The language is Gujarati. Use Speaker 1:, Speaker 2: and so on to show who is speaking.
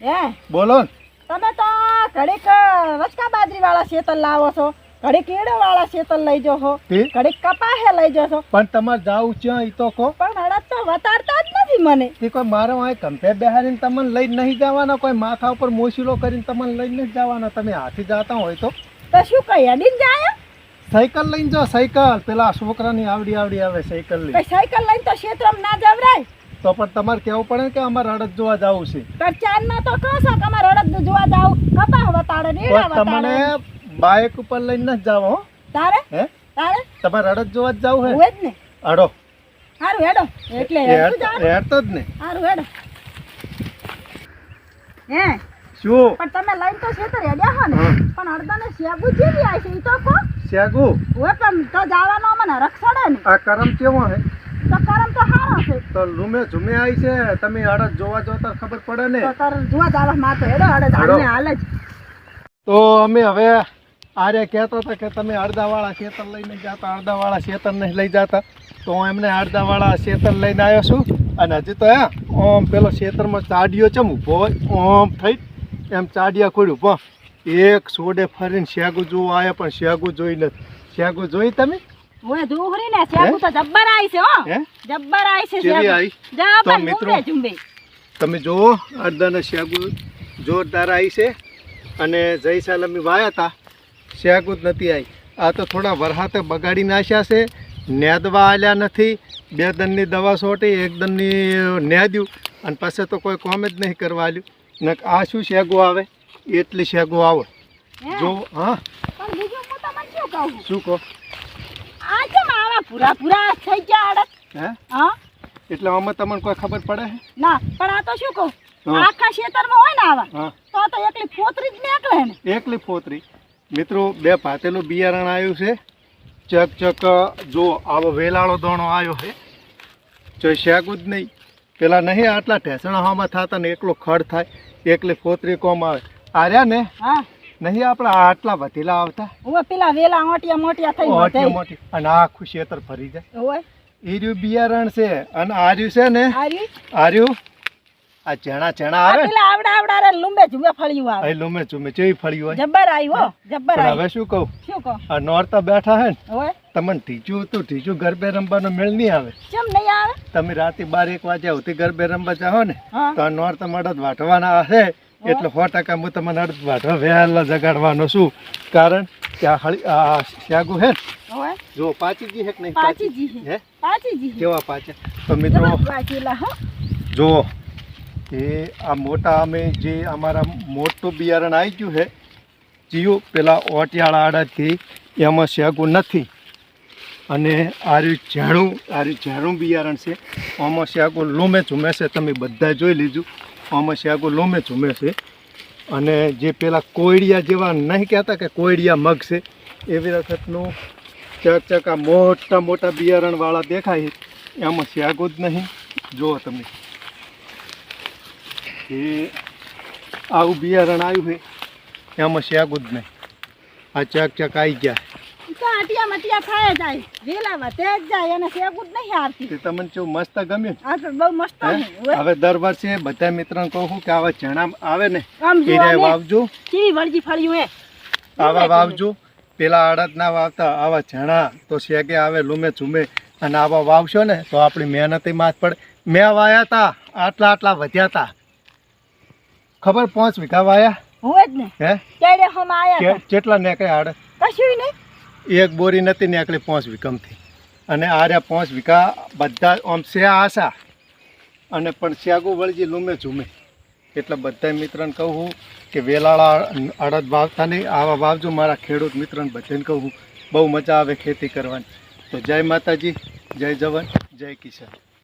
Speaker 1: હે
Speaker 2: બોલો ને.
Speaker 1: તમે તો ઘડીક વચકા બાજરી વાળા શેતલ લાવો છો, ઘડીક કેળો વાળા શેતલ લઈ જો છો, ઘડીક કપાહે લઈ જો છો,
Speaker 2: પણ તમારે જાવું છે ઈ તો કહો.
Speaker 1: પણ અડદ તો વતાડતા જ નથી મને.
Speaker 2: તે કોઈ મારો અહીં કંપે બેહારીને તમને લઈને નહીં જવાના, કોઈ માથા ઉપર મોસીલો કરીને તમને લઈને જ જવાના. તમે હાથી જતા હોય તો
Speaker 1: શું કઈ અડીને જાય?
Speaker 2: સાયકલ લઈને જાઓ, સાયકલ. પેલા છોકરાની આવડી આવે સાયકલ લઈ.
Speaker 1: સાયકલ લઈને તો ક્ષેત્રમાં ના જવરાય.
Speaker 2: તો પણ તમારે કેવું પડે કે અમારે અડદ જોવા જવું છે.
Speaker 1: ચાંદમાં તો કહો છો કે અમારે અડદ જોવા જાવ, કપાહ વતાડે ને એડા વતાડે.
Speaker 2: તમને બાઇક ઉપર લઈને જ જાવ. હો
Speaker 1: તારે
Speaker 2: હે
Speaker 1: તારે
Speaker 2: તમારે અડદ જોવા જ જવું હે?
Speaker 1: હોય જ ને.
Speaker 2: અડો
Speaker 1: હારું હેડો. એટલે
Speaker 2: હેડતો જ ને.
Speaker 1: હારું હેડો. હે
Speaker 2: શું?
Speaker 1: પણ તમે લઈને તો શેતર હેડ્યા હો ને, પણ અડદાને શેગુ જેવી આવી છે ઈ તો કહો.
Speaker 2: શેગુ
Speaker 1: હોય પણ તો જવાનો મને રક્ષડે ને.
Speaker 2: આ કરમ કેવો હે?
Speaker 1: તો કરમ તો હારો છે.
Speaker 2: તો લુમે ઝુમે આવી છે. તમે અડદ જોવા જો તો ખબર પડે ને.
Speaker 1: તો તાર જોવા જવા માથે હેડો. અડદ હાલને હાલ જ.
Speaker 2: તો અમે હવે આરે કહેતો હતો કે તમે અડદાવાળા શેતર લઈને જતા, અડદાવાળા શેતર નહીં લઈ જતા. તો હું એમને અડદાવાળા શેતર લઈને આવ્યો છું. અને હજી તો ઓમ પેલો શેતરમાં ચાડિયો ચમ ઊભો હોય ઓમ થઈ એમ ચાડિયા ખોડ્યું પણ એક સોડે ફરીને શેગુ જોવા આવ્યા, પણ શેગુ જોઈ નથી. શેગુ જોઈ તમે?
Speaker 1: ઓય દુહરી ને શેગુ તો જબ્બર આવી છે. હો જબ્બર આવી છે શેગુ. જા
Speaker 2: તો
Speaker 1: પણ
Speaker 2: મિત્રો તમે જુઓ અડદાને શેગુ જોરદાર આવી છે. અને જય સાલ અમે વાયા હતા શેગુ જ નથી આવી. આ તો થોડા વરસાદે બગાડી નાખ્યા છે. નેદવા આલ્યા નથી. 2 દનની દવા છોટી, 1 દનની નેદ્યું અને પછી તો કોઈ કોમ જ નહીં કરવા આલ્યું. ને આ શું શેગુ આવે? એટલી શેગુ આવે જો. હા
Speaker 1: પણ બીજું હું તમને શું કહું?
Speaker 2: શું કહો?
Speaker 1: આ કેમ આવા પૂરા પૂરા થઈ ગયા અડદ?
Speaker 2: હે
Speaker 1: હા
Speaker 2: એટલે આમાં તમને કોઈ ખબર પડે?
Speaker 1: ના પણ આ તો શું કહું, આખા ખેતરમાં હોય ને આવા તો એકલી ફોતરી જ નીકળે ને.
Speaker 2: એકલી ફોતરી. મિત્રો 2 ભાતેલું બિયારણ આવ્યું છે. ચક જો આવો વેલાળો દાણો આવ્યો છે. જો શેગું જ નહીં. પેલા નહીં આટલા ઢેસણા હામાં થતા ને એકલો ખડ થાય, એકલી ફોતરી કોમ આવે. આર્યા ને નહીં આપણા આટલા વધેલા આવતા.
Speaker 1: પેલા વેલા મોટિયા મોટિયા થઈ
Speaker 2: મોટી અને આખું ખેતર ભરી જાય. એ રહ્યું બિયારણ છે. અને આર્યું છે ને આર્યું આ ચણા આવે
Speaker 1: પેલા આવડા રે લુંબે ઝુમે ફળિયું આવે.
Speaker 2: એ લુંબે ઝુમે જેવી ફળિયું હોય
Speaker 1: જબ્બર આવ્યો. જબ્બર આવ્યો.
Speaker 2: હવે શું કહું, આ નોરતા બેઠા હે ને તમને ઢીચું ગરબે રમવાનો મેળ નહીં આવે.
Speaker 1: કેમ નહીં આવે? તમે
Speaker 2: રાતે 12-1 વાગ્યા સુધી ગરબે રમવા જાઓ ને તો આ નોરતા અડદ વાટવાના હશે. એટલે 100% હું તમને અડદ વાટવા વહેલા જગાડવાનો છું. કારણ કે આ શેગુ હે જો પાચીજી હે કે નહીં?
Speaker 1: પાચીજી હે. પાચીજી
Speaker 2: કેવા પાચે? તો મિત્રો જો એ આ મોટા અમે જે અમારા મોટું બિયારણ આવી ગયું છે જીયું પેલા ઓટિયાળા અડદથી, એમાં શેગુ નથી. અને આર્યું ઝાડું બિયારણ છે. આમાં શેગુ લોમે ઝૂમે છે. તમે બધા જોઈ લીધું. આમાં શેગુ લોમે ઝૂમે છે. અને જે પેલા કોયડિયા જેવા નહીં કહેતા કે કોયડિયા મગ છે, એવી વખતનું ચક આ મોટા બિયારણવાળા દેખાય એમાં શેગુ જ નહીં. જુઓ તમે એ આવું બિયારણ આવ્યું છે એમાં શેગુ જ નહીં. આ ચક આવી ગયા. તમને કેવું મસ્ત ગમ્યું? હવે દર વર્ષે બધા મિત્રોને કહું કે આવા ચણા આવે ને એ વાવજો. આવા વાવજો. પેલા અડદ ના વાવતા આવા ચણા તો શેગે આવે લુમે ઝુમે. અને આવા વાવશો ને તો આપણી મહેનત માથ પડે. મેં વાયા હતા આટલા વધ્યા હતા. ખબર 5 વીઘા વાયા. હે કેટલા નીકળ્યા અડદ?
Speaker 1: કશું નહીં.
Speaker 2: 1 બોરી નથી નીકળી 5 વીઘામાંથી. અને આર્યા 5 વીઘા બધા આમ છે આશા. અને પણ શેગુ વળજી લુમે ઝુમે. એટલે બધા મિત્રોને કહું કે વેલાળા અડદ વાવતા નહીં, આવા વાવજો. મારા ખેડૂત મિત્રોને બધાને કહું બહુ મજા આવે ખેતી કરવાની. તો જય માતાજી, જય જવાન, જય કિસાન.